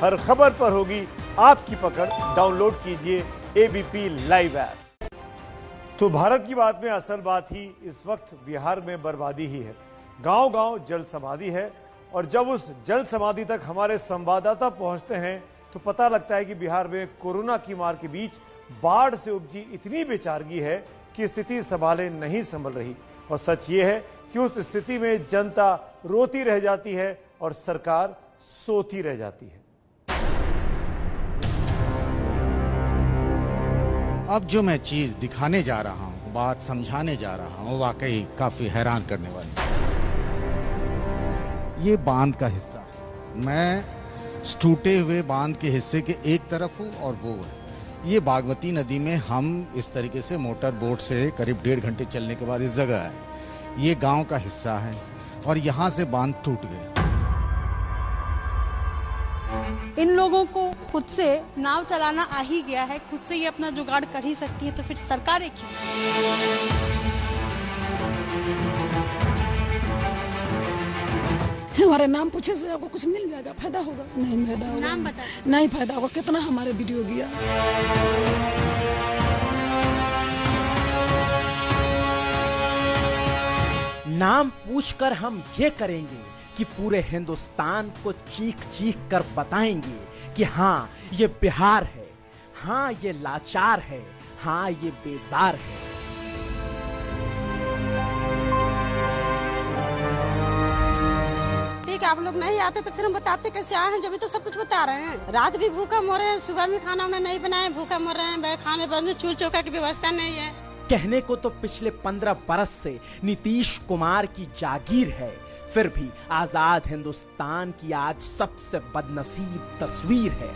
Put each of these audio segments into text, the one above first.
हर खबर पर होगी आपकी पकड़। डाउनलोड कीजिए एबीपी लाइव ऐप। तो भारत की बात में असल बात ही इस वक्त बिहार में बर्बादी ही है। गांव गांव जल समाधि है और जब उस जल समाधि तक हमारे संवाददाता पहुंचते हैं तो पता लगता है कि बिहार में कोरोना की मार के बीच बाढ़ से उपजी इतनी बेचारगी है कि स्थिति संभाले नहीं संभल रही। और सच ये है कि उस स्थिति में जनता रोती रह जाती है और सरकार सोती रह जाती है। अब जो मैं चीज दिखाने जा रहा हूँ, बात समझाने जा रहा हूँ, वाकई काफी हैरान करने वाली। ये बांध का हिस्सा है। मैं टूटे हुए बांध के हिस्से के एक तरफ हूँ और वो है ये बागमती नदी में हम इस तरीके से मोटर बोट से करीब 1.5 घंटे चलने के बाद इस जगह है। ये गांव का हिस्सा है और यहाँ से बांध टूट गए। इन लोगों को खुद से नाव चलाना आ ही गया है, खुद से ये अपना जुगाड़ कर ही सकती है, तो फिर सरकारें क्यों? हमारे नाम पूछे से आपको कुछ मिल जाएगा, फायदा होगा? नहीं फायदा होगा। नाम बता। नहीं फायदा होगा। कितना हमारे वीडियो गया। नाम पूछकर हम ये करेंगे कि पूरे हिंदुस्तान को चीख चीख कर बताएंगे कि हाँ ये बिहार है, हाँ ये लाचार है, हाँ ये बेजार है। ठीक है, आप लोग नहीं आते तो फिर हम बताते कैसे आए हैं, जब भी तो सब कुछ बता रहे हैं। रात भी भूखा मर रहे हैं, सुबह में खाना उन्हें नहीं बनाए, भूखा मर रहे हैं, खाने पर चूल्हा चौका की व्यवस्था नहीं है। कहने को तो पिछले 15 बरस से नीतीश कुमार की जागीर है, फिर भी आजाद हिंदुस्तान की आज सबसे बदनसीब तस्वीर है।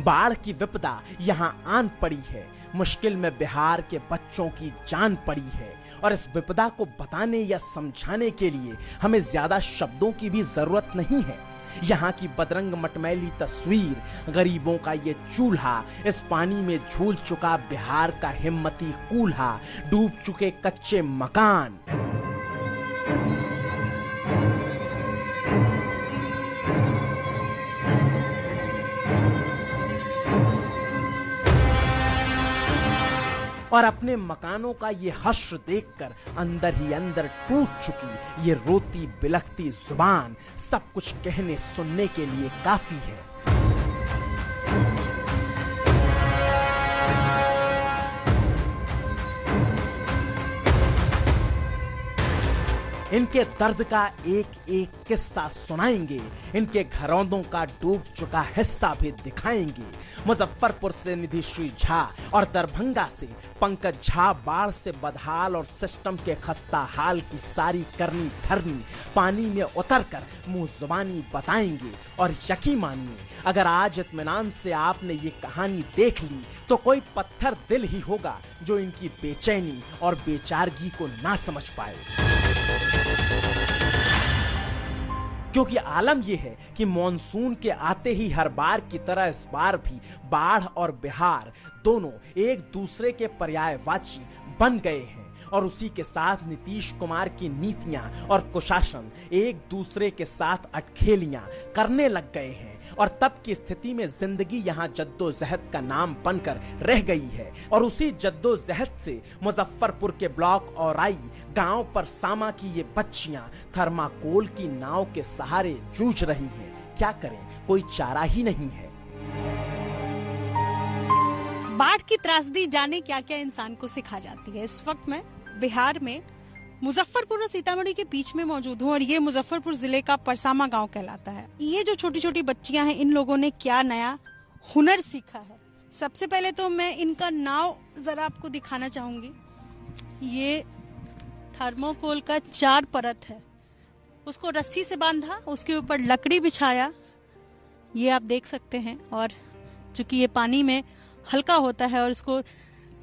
बाढ़ की विपदा यहाँ आन पड़ी है, मुश्किल में बिहार के बच्चों की जान पड़ी है और इस विपदा को बताने या समझाने के लिए हमें ज्यादा शब्दों की भी जरूरत नहीं है। यहाँ की बदरंग मटमैली तस्वीर, गरीबों का ये चूल्हा, इस पानी में झूल चुका बिहार का हिम्मती कूल्हा, डूब चुके कच्चे मकान, और अपने मकानों का ये हश्र देखकर अंदर ही अंदर टूट चुकी ये रोती बिलखती जुबान सब कुछ कहने सुनने के लिए काफी है। इनके दर्द का एक एक किस्सा सुनाएंगे, इनके घरौंदों का डूब चुका हिस्सा भी दिखाएंगे। मुजफ्फरपुर से निधि श्री झा और दरभंगा से पंकज झा बाढ़ से बदहाल और सिस्टम के खस्ता हाल की सारी करनी धरनी पानी में उतरकर मुंह जुबानी बताएंगे। और यकीन मानिए, अगर आज इत्मीनान से आपने ये कहानी देख ली तो कोई पत्थर दिल ही होगा जो इनकी बेचैनी और बेचारगी को ना समझ पाए। क्योंकि आलम यह है कि मॉनसून के आते ही हर बार की तरह इस बार भी बाढ़ और बिहार दोनों एक दूसरे के पर्यायवाची बन गए हैं और उसी के साथ नीतीश कुमार की नीतियां और कुशासन एक दूसरे के साथ अटखेलियां करने लग गए हैं। और तब की स्थिति में जिंदगी यहाँ जद्दोजहद का नाम बनकर रह गई है और उसी जद्दोजहद से मुजफ्फरपुर के ब्लॉक औराई गांव पर सामा की ये बच्चियां थर्माकोल की नाव के सहारे जूझ रही हैं। क्या करें, कोई चारा ही नहीं है। बाढ़ की त्रासदी जाने क्या क्या इंसान को सिखा जाती है। इस वक्त मैं बिहार में मुजफ्फरपुर और सीतामढ़ी के बीच में मौजूद हूँ और ये मुजफ्फरपुर जिले का परसामा गांव कहलाता है। ये जो छोटी छोटी बच्चियां हैं, इन लोगों ने क्या नया हुनर सीखा है। सबसे पहले तो मैं इनका नाव जरा आपको दिखाना चाहूंगी। ये थर्मोकोल का 4 परत है, उसको रस्सी से बांधा, उसके ऊपर लकड़ी बिछाया, ये आप देख सकते हैं। और चूंकि ये पानी में हल्का होता है और इसको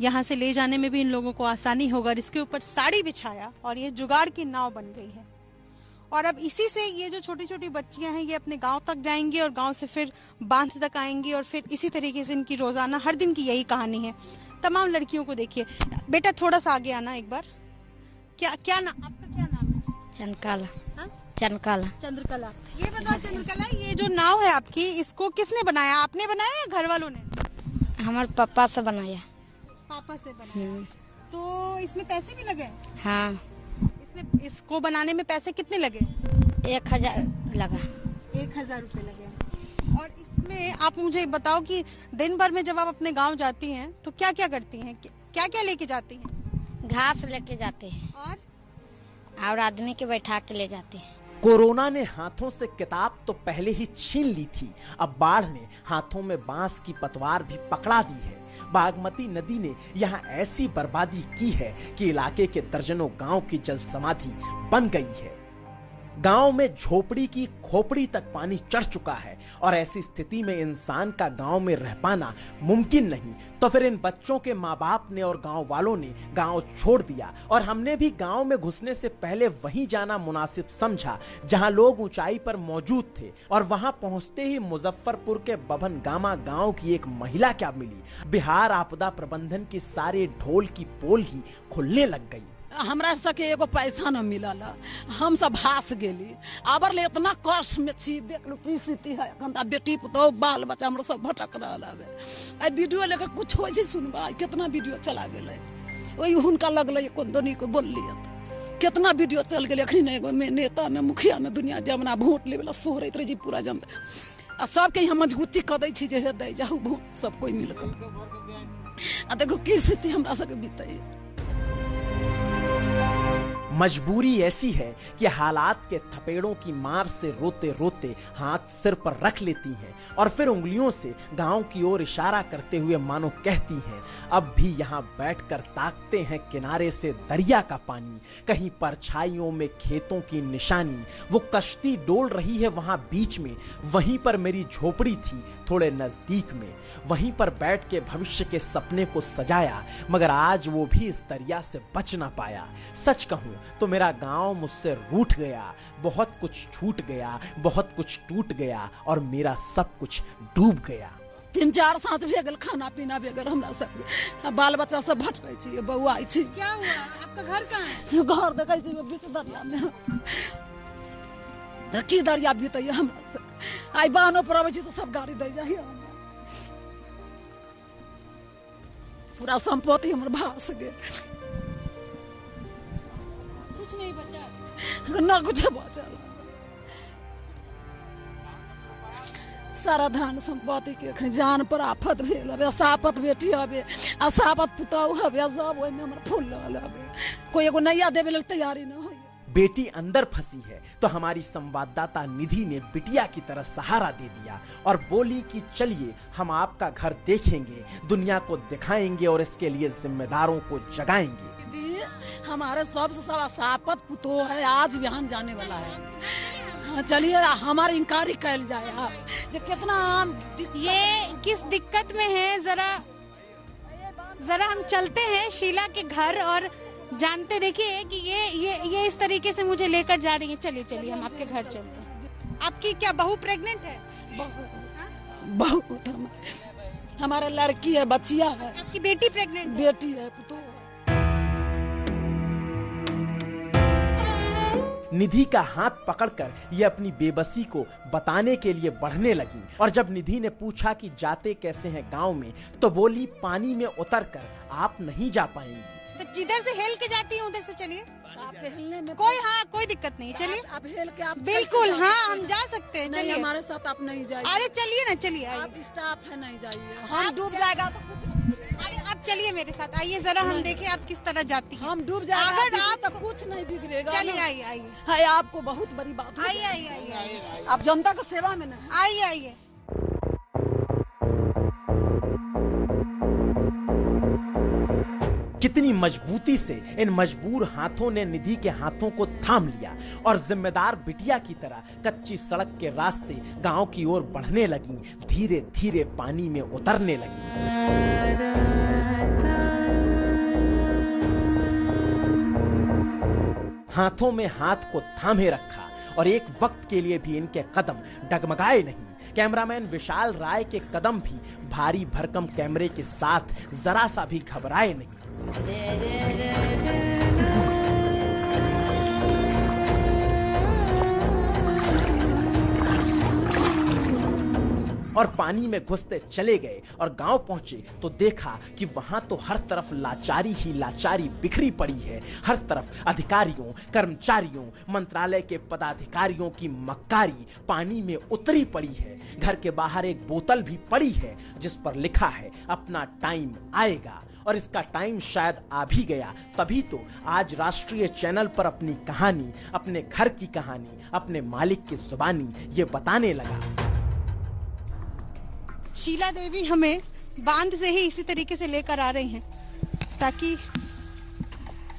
यहाँ से ले जाने में भी इन लोगों को आसानी होगा, इसके ऊपर साड़ी बिछाया और ये जुगाड़ की नाव बन गई है। और अब इसी से ये जो छोटी छोटी बच्चियां हैं ये अपने गांव तक जाएंगी और गांव से फिर बांध तक आएंगी और फिर इसी तरीके से इनकी रोजाना हर दिन की यही कहानी है। तमाम लड़कियों को देखिए। बेटा थोड़ा सा आगे आना एक बार। क्या क्या नाम आपका, क्या नाम है? चनकाला। हाँ? चनकाला। चंद्रकला। ये बताओ चंद्रकला, ये जो नाव है आपकी, इसको किसने बनाया? आपने बनाया या घर वालों ने? हमारे पापा से बनाया। पापा से बनाया। तो इसमें पैसे भी लगे? हाँ। इसमें इसको बनाने में पैसे कितने लगे? 1000 लगा। 1000 रुपए लगे। और इसमें आप मुझे बताओ कि दिन भर में जब आप अपने गांव जाती हैं तो क्या क्या करती हैं? क्या क्या लेके जाती हैं? घास लेके जाते हैं और आदमी के बैठा के ले जाते हैं। कोरोना ने हाथों से किताब तो पहले ही छीन ली थी, अब बाढ़ ने हाथों में बांस की पतवार भी पकड़ा दी है। बागमती नदी ने यहाँ ऐसी बर्बादी की है कि इलाके के दर्जनों गांव की जल समाधि बन गई है। गांव में झोपड़ी की खोपड़ी तक पानी चढ़ चुका है और ऐसी स्थिति में इंसान का गांव में रह पाना मुमकिन नहीं। तो फिर इन बच्चों के माँ बाप ने और गांव वालों ने गांव छोड़ दिया और हमने भी गांव में घुसने से पहले वहीं जाना मुनासिब समझा जहां लोग ऊंचाई पर मौजूद थे। और वहां पहुंचते ही मुजफ्फरपुर के बभनगामा गांव की एक महिला क्या मिली, बिहार आपदा प्रबंधन की सारे ढोल की पोल ही खुलने लग गई। हमरा सके एगो पैसा न मिलल, हम सब भास गेली। आबर ले इतना कष्ट में छी, देख लो की स्थिति है। अखन त बेटी पुतौ बाल बच्चा हमरा सब भटक रहल है। आई वीडियो लेके कुछ होय छै सुनबा, कितना वीडियो चला गेलै। ओइ हुनका लगलै कोन दोनी को बोललिए, कितना वीडियो चल गेलै। अखनी एगो में नेता में मुखिया में दुनिया जमना वोट लेवेला सोहरैत रही पूरा जनता। आ सबके यहाँ मजबूती क दै छी जे हे दै जाहु वोट सब कोई मिलकर। आ देखो की स्थिति हमरा सबके बीतै। मजबूरी ऐसी है कि हालात के थपेड़ों की मार से रोते रोते हाथ सिर पर रख लेती हैं और फिर उंगलियों से गांव की ओर इशारा करते हुए मानो कहती हैं, अब भी यहाँ बैठकर ताकते हैं किनारे से दरिया का पानी, कहीं परछाइयों में खेतों की निशानी। वो कश्ती डोल रही है वहां बीच में, वहीं पर मेरी झोपड़ी थी थोड़े नजदीक में। वहीं पर बैठ के भविष्य के सपने को सजाया, मगर आज वो भी इस दरिया से बच ना पाया। सच कहूं तो मेरा गांव मुझसे रूठ गया, बहुत कुछ छूट गया, बहुत कुछ टूट गया और मेरा सब कुछ डूब गया। 3-4 साँझ भे गेल, खाना पीना भे गेल हमरा सब। बाल बच्चा सब भटकै छी, बौआ छी। क्या हुआ? आपका घर कहाँ है? घर देखै छी बीच दरिया में। की दरिया बीतै हमरा सब। आई बानो पर अबै छी तो सब गाड़ी दै जाइए। पूरा संपत्ति हमर भास गेल, कुछ नहीं बचा। ना कुछ बचल। सारा धान संपत्ति के अखन जान पर आफत भेल हबे। सापत बेटी हबे, असापत पुतौ हबे, सब ओइ में हमर फूल रहल हबे। कोई एगो नैया देवे लेल तैयारी न होई। बेटी अंदर फंसी है तो हमारी संवाददाता निधि ने बिटिया की तरह सहारा दे दिया और बोली कि चलिए हम आपका घर देखेंगे, दुनिया को दिखाएंगे और इसके लिए जिम्मेदारों को जगाएंगे। हमारे सबसे सब सापत पुतो है, आज बिहान जाने वाला है। हाँ, चलिए हमारी इंकारी कैल जाए। ये कितना ये किस दिक्कत में है, जरा हम चलते हैं शीला के घर और जानते। देखिए कि ये इस तरीके से मुझे लेकर जा रही है। चलिए हम आपके घर चलते हैं। आपकी क्या बहू प्रेग्नेंट है? बहुत हमारा लड़की है, बच्चिया है। आपकी बेटी प्रेग्नेंट? बेटी है पुतो। निधि का हाथ पकड़कर ये अपनी बेबसी को बताने के लिए बढ़ने लगी और जब निधि ने पूछा कि जाते कैसे हैं गांव में, तो बोली पानी में उतरकर आप नहीं जा पाएंगी। तो जिधर से हेल के जाती हूँ उधर से चलिए। आपके हिलने में कोई दिक्कत नहीं, चलिए आप हेल के आप बिल्कुल। हाँ, हम जा सकते हैं, चलिए हमारे साथ आप नहीं जाइए। अरे चलिए ना, चलिए आप स्टाफ है, नहीं जाइए। हम हम डूब जाएगा तो अरे आप चलिए मेरे साथ, आइए जरा हम देखें आप किस तरह जाती हैं। हम डूब जाएगा अगर आप तो कुछ नहीं बिगड़ेगा। चलिए आइए। है आपको बहुत बड़ी बात। आइए। आप जनता की सेवा में नहीं। आइए। कितनी मजबूती से इन मजबूर हाथों ने निधि के हाथों को थाम लिया और जिम्मेदार बिटिया की तरह कच्ची सड़क के रास्ते गांव की ओर बढ़ने लगी, धीरे धीरे पानी में उतरने लगी। हाथों में हाथ को थामे रखा और एक वक्त के लिए भी इनके कदम डगमगाए नहीं। कैमरामैन विशाल राय के कदम भी भारी भरकम कैमरे के साथ जरा सा भी घबराए नहीं। और पानी में घुसते चले गए और गांव पहुंचे तो देखा कि वहां तो हर तरफ लाचारी ही लाचारी बिखरी पड़ी है। हर तरफ अधिकारियों, कर्मचारियों, मंत्रालय के पदाधिकारियों की मक्कारी पानी में उतरी पड़ी है। घर के बाहर एक बोतल भी पड़ी है जिस पर लिखा है अपना टाइम आएगा, और इसका टाइम शायद आ भी गया। तभी तो आज राष्ट्रीय चैनल पर अपनी कहानी, अपने घर की कहानी, अपने मालिक की जुबानी ये बताने लगा। शीला देवी हमें बांध से ही इसी तरीके से लेकर आ रही हैं ताकि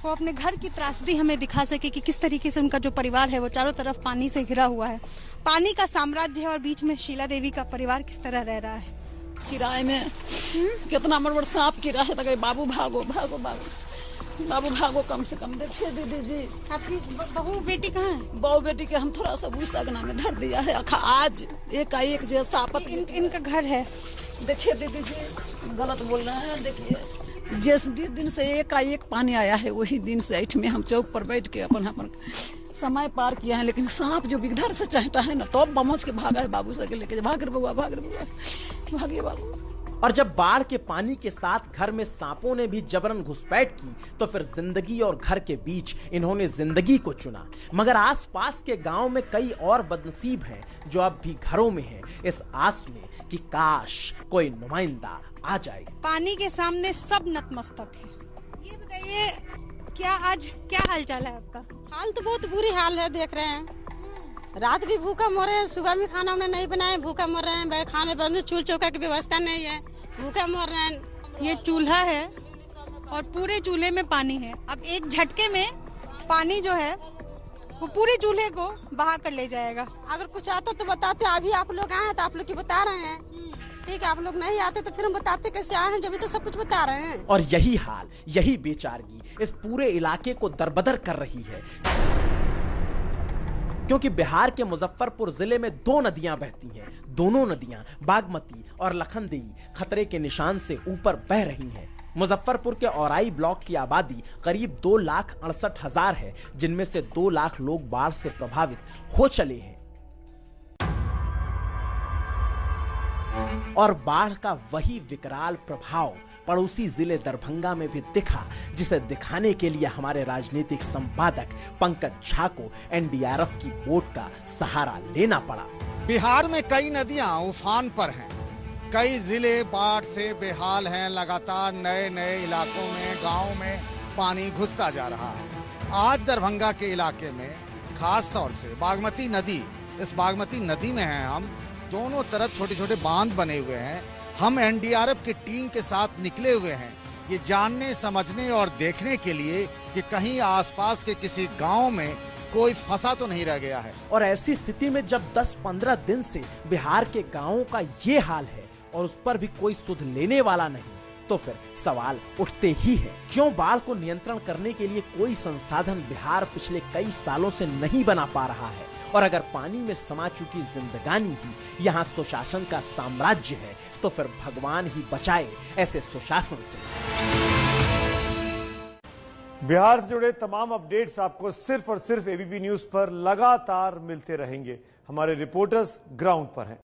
वो अपने घर की त्रासदी हमें दिखा सके कि किस तरीके से उनका जो परिवार है वो चारों तरफ पानी से घिरा हुआ है। पानी का साम्राज्य है और बीच में शीला देवी का परिवार किस तरह रह रहा है। किराए में कितना बड़ सांप किराए तक बाबू भागो भागो बाबू बाबू भागो, कम से कम देखिए दीदी जी। आपकी बहू बेटी कहाँ है? बहू बेटी के हम थोड़ा सा भूसगना में धर दिया है। आज एक जैसा इनका घर है। देखिए दीदी जी, गलत बोल रहे हैं। देखिए जिस दिन से एक पानी आया है वही दिन से ऐठ में हम चौक पर बैठ के अपन समय पार किया है। लेकिन सांप जो बिगधर से चाहता है ना तो बमोच के भागा है बाबू से लेके, भाग रे बउआ भाग रे बउआ भागिए बाबू। और जब बाढ़ के पानी के साथ घर में सांपों ने भी जबरन घुसपैठ की तो फिर जिंदगी और घर के बीच इन्होंने जिंदगी को चुना। मगर आसपास के गांव में कई और बदनसीब हैं जो अब भी घरों में हैं, इस आस में कि काश कोई नुमाइंदा आ जाए। पानी के सामने सब नतमस्तक है। ये बताइए क्या आज क्या हाल चाल है आपका? हाल तो बहुत बुरी हाल है, देख रहे हैं। रात भी भूखा मर रहे हैं, सुबह में खाना हमने नहीं बनाया, भूखा मर रहे हैं। खाने पर चूल्हा चौका की व्यवस्था नहीं है, भूखा मर रहे हैं। ये चूल्हा है और पूरे चूल्हे में पानी है। अब एक झटके में पानी जो है वो पूरे चूल्हे को बहा कर ले जाएगा। अगर कुछ आता तो बताते, अभी आप लोग आए हैं तो आप लोग की बता रहे हैं। ठीक है, आप लोग नहीं आते तो फिर हम बताते कैसे आए हैं, जब तो सब कुछ बता रहे हैं। और यही हाल, यही बेचारगी इस पूरे इलाके को दरबदर कर रही है, क्योंकि बिहार के मुजफ्फरपुर जिले में 2 नदियां बहती हैं। दोनों नदियां बागमती और लखनदेई खतरे के निशान से ऊपर बह रही हैं। मुजफ्फरपुर के औराई ब्लॉक की आबादी करीब 2,68,000 है, जिनमें से 2 लाख लोग बाढ़ से प्रभावित हो चले हैं। और बाढ़ का वही विकराल प्रभाव पड़ोसी जिले दरभंगा में भी दिखा, जिसे दिखाने के लिए हमारे राजनीतिक संपादक पंकज झा को एनडीआरएफ की बोट का सहारा लेना पड़ा। बिहार में कई नदियां उफान पर हैं, कई जिले बाढ़ से बेहाल हैं। लगातार नए नए इलाकों में, गांव में पानी घुसता जा रहा है। आज दरभंगा के इलाके में खास तौर से बागमती नदी, इस बागमती नदी में हैं हम। दोनों तरफ छोटे छोटे बांध बने हुए हैं। हम एनडीआरएफ की टीम के साथ निकले हुए हैं ये जानने, समझने और देखने के लिए कि कहीं आसपास के किसी गांव में कोई फंसा तो नहीं रह गया है। और ऐसी स्थिति में जब 10-15 दिन से बिहार के गांवों का ये हाल है और उस पर भी कोई सुध लेने वाला नहीं, तो फिर सवाल उठते ही है, क्यों बाढ़ को नियंत्रण करने के लिए कोई संसाधन बिहार पिछले कई सालों से नहीं बना पा रहा है। और अगर पानी में समा चुकी जिंदगानी ही यहाँ सुशासन का साम्राज्य है तो फिर भगवान ही बचाए ऐसे सुशासन से। बिहार से जुड़े तमाम अपडेट्स आपको सिर्फ और सिर्फ एबीपी न्यूज पर लगातार मिलते रहेंगे। हमारे रिपोर्टर्स ग्राउंड पर हैं।